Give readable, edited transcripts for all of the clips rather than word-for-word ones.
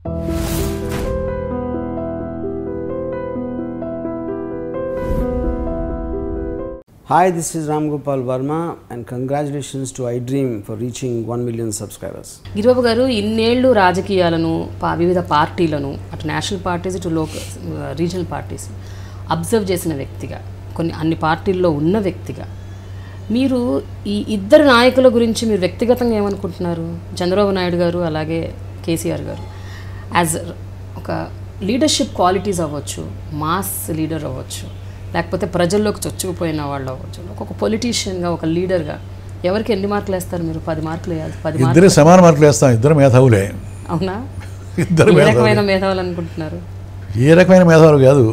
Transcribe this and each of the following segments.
Hi, this is Ram Gopal Verma and congratulations to iDream for reaching 1 million subscribers. Giribabu గారు ఇన్నేళ్ళు రాజకీయాలను వివిధ పార్టీలను అటు నేషనల్ పార్టీస్ ఇటు రీజనల్ పార్టీస్ అబ్జర్వ్ చేసిన వ్యక్తిగా అన్ని పార్టీల్లో ఉన్న వ్యక్తిగా మీరు ఈ ఇద్దరు నాయకుల గురించి మీరు వ్యక్తిగతంగా ఏమనుకుంటున్నారు? చంద్రబాబు నాయుడు గారు అలాగే కేసీఆర్ గారు యాజ్ ఒక లీడర్షిప్ క్వాలిటీస్ అవ్వచ్చు, మాస్ లీడర్ అవ్వచ్చు, లేకపోతే ప్రజల్లోకి చొచ్చుకుపోయిన వాళ్ళు అవ్వచ్చు, ఒక పొలిటీషియన్గా ఒక లీడర్గా ఎవరికి ఎన్ని మార్కులు వేస్తారు మీరు? 10 మార్కులు వేయాలి. 10 ఇద్దరు సమాన మార్కులు వేస్తాం. ఇద్దరు మేధావులే. అవునా? ఇద్దరు ఏ రకమైన మేధావులు అనుకుంటున్నారు? ఏ రకమైన మేధావులు కాదు.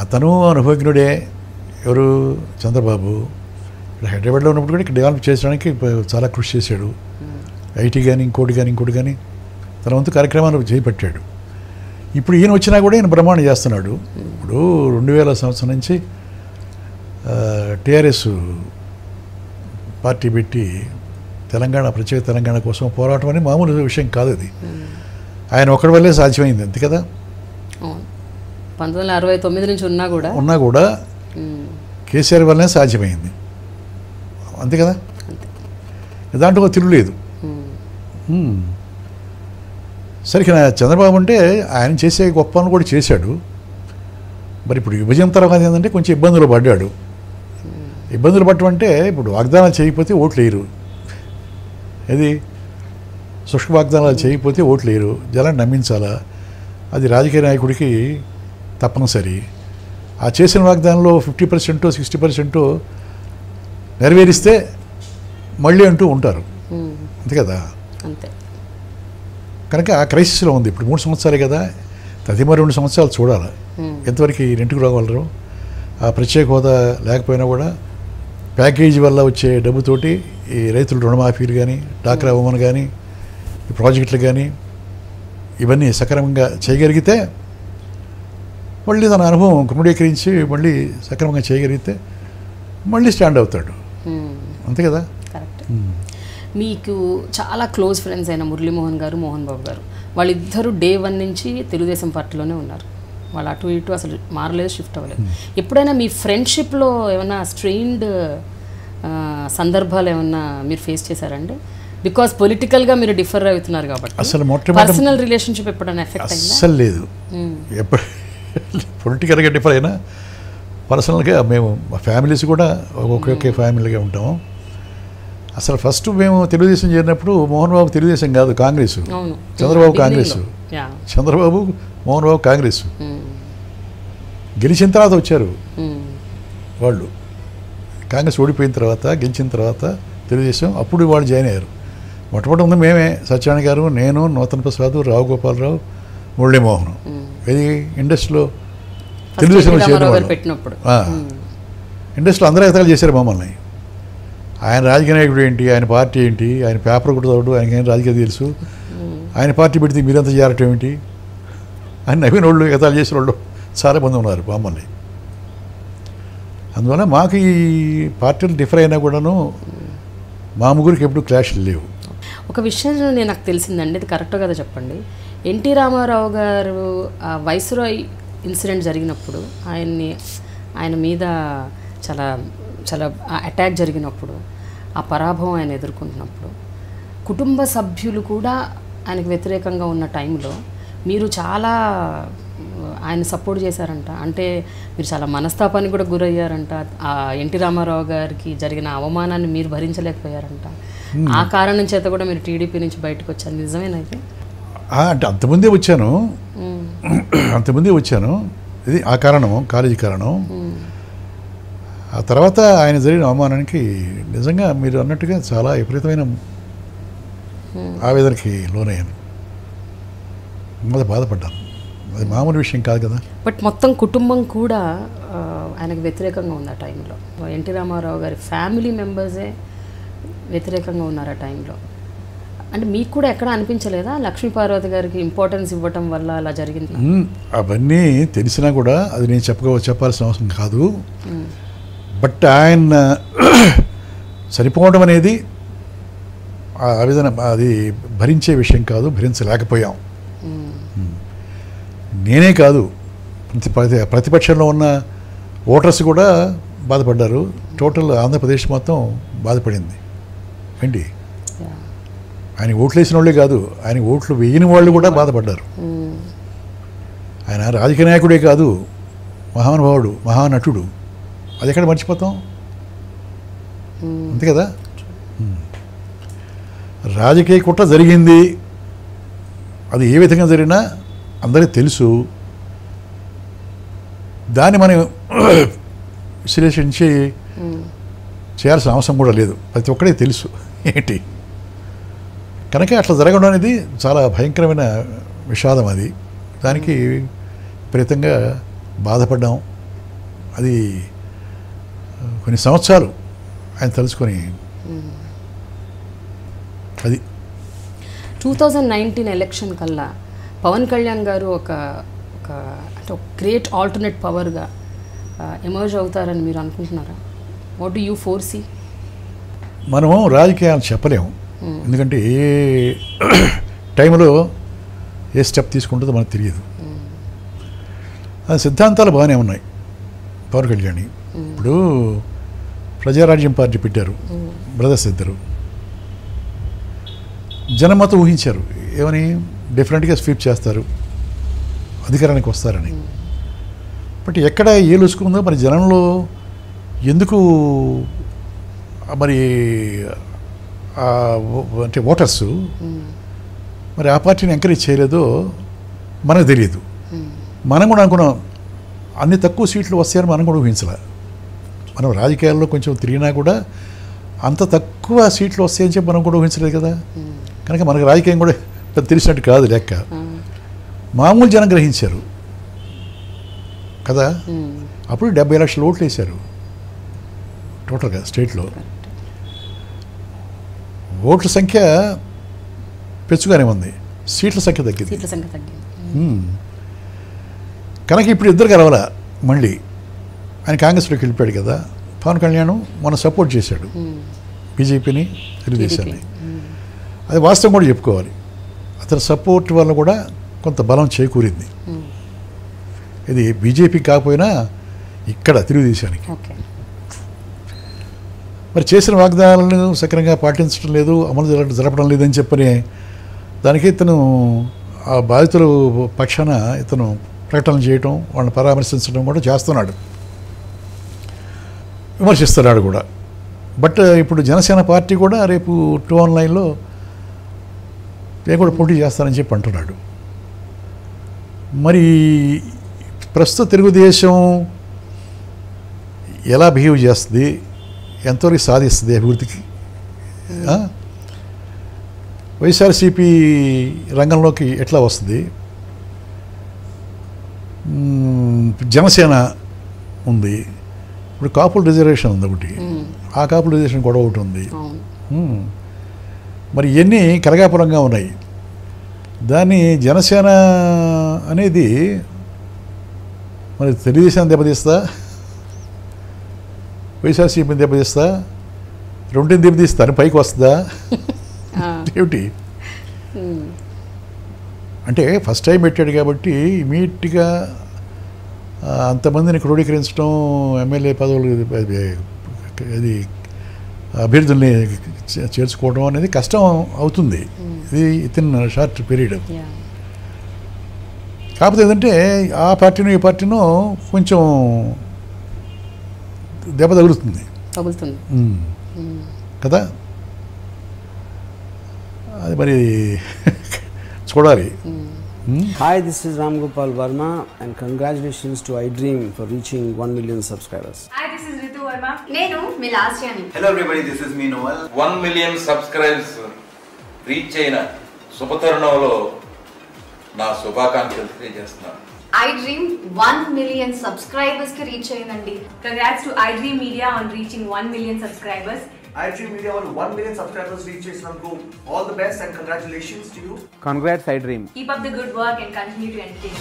అతను అనుభవజ్ఞుడే. ఎవరు? చంద్రబాబు. హైదరాబాద్లో ఉన్నప్పుడు కూడా ఇక్కడ డెవలప్ చేయడానికి చాలా కృషి చేశాడు. ఐటీ కానీ ఇంకోటి కానీ తన వంతు కార్యక్రమాలు చేపట్టాడు. ఇప్పుడు ఈయన వచ్చినా కూడా ఈయన బ్రహ్మాండం చేస్తున్నాడు. ఇప్పుడు 2000 సంవత్సరం నుంచి టీఆర్ఎస్ పార్టీ పెట్టి ప్రత్యేక తెలంగాణ కోసం పోరాటం అని మామూలు విషయం కాదు. అది ఆయన ఒక్కడి వల్లే సాధ్యమైంది, అంతే కదా. 1969 నుంచి ఉన్నా కూడా కేసీఆర్ వల్లనే సాధ్యమైంది, అంతే కదా. దాంట్లో తిరుగులేదు. సరిగ్గా చంద్రబాబు అంటే ఆయన చేసే గొప్ప పనులు కూడా చేశాడు. మరి ఇప్పుడు విభజన తర్వాత ఏంటంటే కొంచెం ఇబ్బందులు పడ్డాడు. ఇబ్బందులు పట్టమంటే ఇప్పుడు వాగ్దానాలు చేయకపోతే ఓట్లు వేయరు. ఇది శుష్క వాగ్దానాలు చేయకపోతే ఓట్లు వేయరు. జనాన్ని నమ్మించాలా, అది రాజకీయ నాయకుడికి తప్పనిసరి. ఆ చేసిన వాగ్దానంలో 50% 60% నెరవేరిస్తే మళ్ళీ అంటూ ఉంటారు, అంతే కదా. అంతే. కనుక ఆ క్రైసిస్లో ఉంది. ఇప్పుడు 3 సంవత్సరాలే కదా, తదిమరి 2 సంవత్సరాలు చూడాలి ఎంతవరకు ఇంటికి రాగలరు. ఆ ప్రత్యేక హోదా లేకపోయినా కూడా ప్యాకేజీ వల్ల వచ్చే డబ్బుతోటి ఈ రైతుల రుణమాఫీలు కానీ, డాక్రా ఉమెన్ కానీ, ఈ ప్రాజెక్టులు కానీ ఇవన్నీ సక్రమంగా చేయగలిగితే మళ్ళీ తన అనుభవం క్రోడీకరించి మళ్ళీ సక్రమంగా చేయగలిగితే మళ్ళీ స్టాండ్ అవుతాడు, అంతే కదా. మీకు చాలా క్లోజ్ ఫ్రెండ్స్ అయిన మురళీమోహన్ గారు, మోహన్ బాబు గారు, వాళ్ళిద్దరూ డే 1 నుంచి తెలుగుదేశం పార్టీలోనే ఉన్నారు. వాళ్ళు అటు ఇటు అసలు మారలేదు, షిఫ్ట్ అవ్వలేదు. ఎప్పుడైనా మీ ఫ్రెండ్షిప్లో ఏమైనా స్ట్రెయిన్డ్ సందర్భాలు ఏమన్నా మీరు ఫేస్ చేశారండి? బికాస్ పొలిటికల్గా మీరు డిఫర్ అవుతున్నారు కాబట్టి. అసలు పర్సనల్ రిలేషన్షిప్ ఎప్పుడైనా ఎఫెక్ట్ అయిందా? అసలు లేదు. ఎప్పుడు పొలిటికల్గా డిఫర్ అయినా పర్సనల్గా మేము ఫ్యామిలీస్ కూడా ఒకే ఫ్యామిలీగా ఉంటాము. అసలు ఫస్ట్ మేము తెలుగుదేశం చేరినప్పుడు మోహన్ బాబు తెలుగుదేశం కాదు, కాంగ్రెస్. చంద్రబాబు కాంగ్రెస్, చంద్రబాబు మోహన్ బాబు కాంగ్రెస్. గెలిచిన తర్వాత వచ్చారు వాళ్ళు. కాంగ్రెస్ ఓడిపోయిన తర్వాత గెలిచిన తర్వాత తెలుగుదేశం, అప్పుడు వాళ్ళు జాయిన్ అయ్యారు. మొట్టమొదటి ఉంది మేమే, సత్యనారాయణ గారు, నేను, నూతన ప్రసాద్, రావు గోపాలరావు, మురళీమోహన్. ఇది ఇండస్ట్రీలో తెలుగుదేశంలో పెట్టినప్పుడు ఇండస్ట్రీలో అందరూ ఎగతాళి చేశారు మమ్మల్ని. ఆయన రాజకీయ నాయకుడు ఏంటి, ఆయన పార్టీ ఏంటి, ఆయన పేపర్ కూడా చదవడు, ఆయనకి ఏం రాజకీయం తెలుసు, ఆయన పార్టీ పెడితే మీరంతా చేరటం ఏంటి అని నవీన వాళ్ళు ఎగతాళి చేసిన వాళ్ళు చాలామంది ఉన్నారు మమ్మల్ని. అందువల్ల మాకు ఈ పార్టీలు డిఫర్ అయినా కూడాను మా ముగ్గురికి ఎప్పుడు క్లాష్లు లేవు. ఒక విషయం నాకు తెలిసిందండి, ఇది కరెక్ట్ కదా చెప్పండి. ఎన్టీ రామారావు గారు ఆ వైస్రాయ్ ఇన్సిడెంట్ జరిగినప్పుడు ఆయన మీద చాలా చాలా అటాక్ జరిగినప్పుడు, ఆ పరాభవం ఆయన ఎదుర్కొంటున్నప్పుడు, కుటుంబ సభ్యులు కూడా ఆయనకు వ్యతిరేకంగా ఉన్న టైంలో మీరు చాలా ఆయన సపోర్ట్ చేశారంట. అంటే మీరు చాలా మనస్తాపానికి కూడా గురయ్యారంట. ఆ ఎన్టీ రామారావు గారికి జరిగిన అవమానాన్ని మీరు భరించలేకపోయారంట. ఆ కారణం చేత కూడా మీరు టీడీపీ నుంచి బయటకు వచ్చారు, నిజమేనైతే? అంటే అంతమందే వచ్చాను. ఇది ఆ కారణం, కాలేజీ కారణం. ఆ తర్వాత ఆయన జరిగిన అవమానానికి నిజంగా మీరు అన్నట్టుగా చాలా విపరీతమైన ఆవేదనకి లోనయ్యాను, బాధపడ్డాను. అది మామూలు విషయం కాదు కదా. బట్ మొత్తం కుటుంబం కూడా ఆయనకు వ్యతిరేకంగా ఉంది ఆ టైంలో. ఎన్టీ రామారావు గారి ఫ్యామిలీ మెంబర్సే వ్యతిరేకంగా ఉన్నారు ఆ టైంలో. అంటే మీకు కూడా ఎక్కడ అనిపించలేదా లక్ష్మీపార్వతి గారికి ఇంపార్టెన్స్ ఇవ్వటం వల్ల అలా జరిగింది? అవన్నీ తెలిసినా కూడా అది నేను చెప్పాల్సిన అవసరం కాదు. బట్ ఆయన సరిపోవడం అనేది ఆవేదన అది భరించే విషయం కాదు, భరించలేకపోయాం. నేనే కాదు, ప్రతిపక్షంలో ఉన్న ఓటర్స్ కూడా బాధపడ్డారు. టోటల్ ఆంధ్రప్రదేశ్ మొత్తం బాధపడింది ఏంటి. ఆయన ఓట్లు వేసిన వాళ్ళే కాదు, ఆయన ఓట్లు వేయని వాళ్ళు కూడా బాధపడ్డారు. ఆయన రాజకీయ నాయకుడే కాదు, మహానుభావుడు, మహానటుడు. అది ఎక్కడ మర్చిపోతాం, అంతే కదా. రాజకీయ కుట్ర జరిగింది, అది ఏ విధంగా జరిగినా అందరికీ తెలుసు. దాన్ని మనం విశ్లేషించి చేయాల్సిన అవసరం కూడా లేదు, ప్రతి ఒక్కడే తెలుసు ఏంటి. కనుక అట్లా జరగడం అనేది చాలా భయంకరమైన విషాదం. అది దానికి విపరీతంగా బాధపడ్డాం. అది కొన్ని సంవత్సరాలు ఆయన తెలుసుకొని అది 2019 ఎలక్షన్ కల్లా పవన్ కళ్యాణ్ గారు ఒక అంటే ఒక గ్రేట్ ఆల్టర్నేట్ పవర్గా ఎమర్జ్ అవుతారని మీరు అనుకుంటున్నారా? What do you foresee? మనము రాజకీయాలు చెప్పలేము, ఎందుకంటే ఏ టైంలో ఏ స్టెప్ తీసుకుంటుందో మనకు తెలియదు. సిద్ధాంతాలు బాగానే ఉన్నాయి పవన్ కళ్యాణ్. ఇప్పుడు ప్రజారాజ్యం పార్టీ పెట్టారు బ్రదర్స్ ఇద్దరు. జనం మొత్తం ఊహించారు ఏమని, డిఫరెంట్గా స్వీప్ చేస్తారు, అధికారానికి వస్తారని. బట్ ఎక్కడ ఏ లూసుకుందో మరి జనంలో ఎందుకు మరి అంటే ఓటర్స్ మరి ఆ పార్టీని ఎంకరేజ్ చేయలేదో మనకు తెలియదు. మనం కూడా అనుకున్నాం అన్ని తక్కువ సీట్లు వస్తాయని మనం కూడా ఊహించలే. మనం రాజకీయాల్లో కొంచెం తిరిగినా కూడా అంత తక్కువ సీట్లు వస్తాయని చెప్పి మనం కూడా ఊహించలేదు కదా. కనుక మనకు రాజకీయం కూడా తెలిసినట్టు కాదు లెక్క. మామూలు జనం గ్రహించారు కదా. అప్పుడు 70 లక్షల ఓట్లు వేశారు టోటల్గా స్టేట్లో. ఓట్ల సంఖ్య పెంచుగానే ఉంది, సీట్ల సంఖ్య తగ్గింది. కనుక ఇప్పుడు ఇద్దరు కలవాల మళ్ళీ. ఆయన కాంగ్రెస్లోకి వెళ్ళిపోయాడు కదా. పవన్ కళ్యాణ్ మనం సపోర్ట్ చేశాడు బీజేపీని, తెలుగుదేశాన్ని. అది వాస్తవం కూడా చెప్పుకోవాలి. అతని సపోర్ట్ వల్ల కూడా కొంత బలం చేకూరింది. ఇది బీజేపీ కాకపోయినా ఇక్కడ తెలుగుదేశానికి. మరి చేసిన వాగ్దానాలను సక్రమంగా పాటించడం లేదు, అమలు జరపడం లేదని చెప్పని దానికి ఇతను ఆ బాధితుల పక్షాన ఇతను ప్రకటనలు చేయటం, వాళ్ళని పరామర్శించడం కూడా చేస్తున్నాడు, విమర్శిస్తున్నాడు కూడా. బట్ ఇప్పుడు జనసేన పార్టీ కూడా రేపు 219లో నేను కూడా పోటీ చేస్తానని చెప్పి అంటున్నాడు. మరి ప్రస్తుత తెలుగుదేశం ఎలా బిహేవ్ చేస్తుంది, ఎంతవరకు సాధిస్తుంది అభివృద్ధికి, వైఎస్ఆర్సీపీ రంగంలోకి ఎట్లా వస్తుంది, జనసేన ఉంది, ఇప్పుడు కాపుల రిజర్వేషన్ ఉంది ఒకటి, ఆ కాపుల రిజర్వేషన్ గొడవ ఒకటి ఉంది. మరి ఇవన్నీ కలగాపురంగా ఉన్నాయి. దాన్ని జనసేన అనేది మరి తెలుగుదేశాన్ని దెబ్బతీస్తా, వైఎస్ఆర్సీపీని దెబ్బతీస్తా, రెండుని దెబ్బతీస్తా అని పైకి వస్తుందా ఏమిటి? అంటే ఫస్ట్ టైం పెట్టాడు కాబట్టి ఇమీడియట్గా అంతమందిని క్రోడీకరించడం, ఎమ్మెల్యే పదవులు అది అభ్యర్థుల్ని చేర్చుకోవడం అనేది కష్టం అవుతుంది. ఇది ఇన్ షార్ట్ పీరియడ్. కాకపోతే ఏంటంటే ఆ పార్టీను ఈ పార్టీను కొంచెం దెబ్బ తగులుతుంది కదా. అది మరి చూడాలి. Hi, this is Ram Gopal Verma and congratulations to iDream for reaching 1 million subscribers. Hi, this is Ritu Verma. నేను మీ లాస్యాని. Hello everybody, this is me Noel. 1 million subscribers reach అయిన శుభతరుణంలో నా శుభాకాంక్షలు తెలియజేస్తున్నాను. iDream 1 million subscribers కి reach అయిందండి. Congrats to iDream Media on reaching 1 million subscribers. iDream Media on 1 million subscribers reach చేసినందుకు all the best and congratulations to you. Congrats iDream. Keep up the good work and continue to entertain.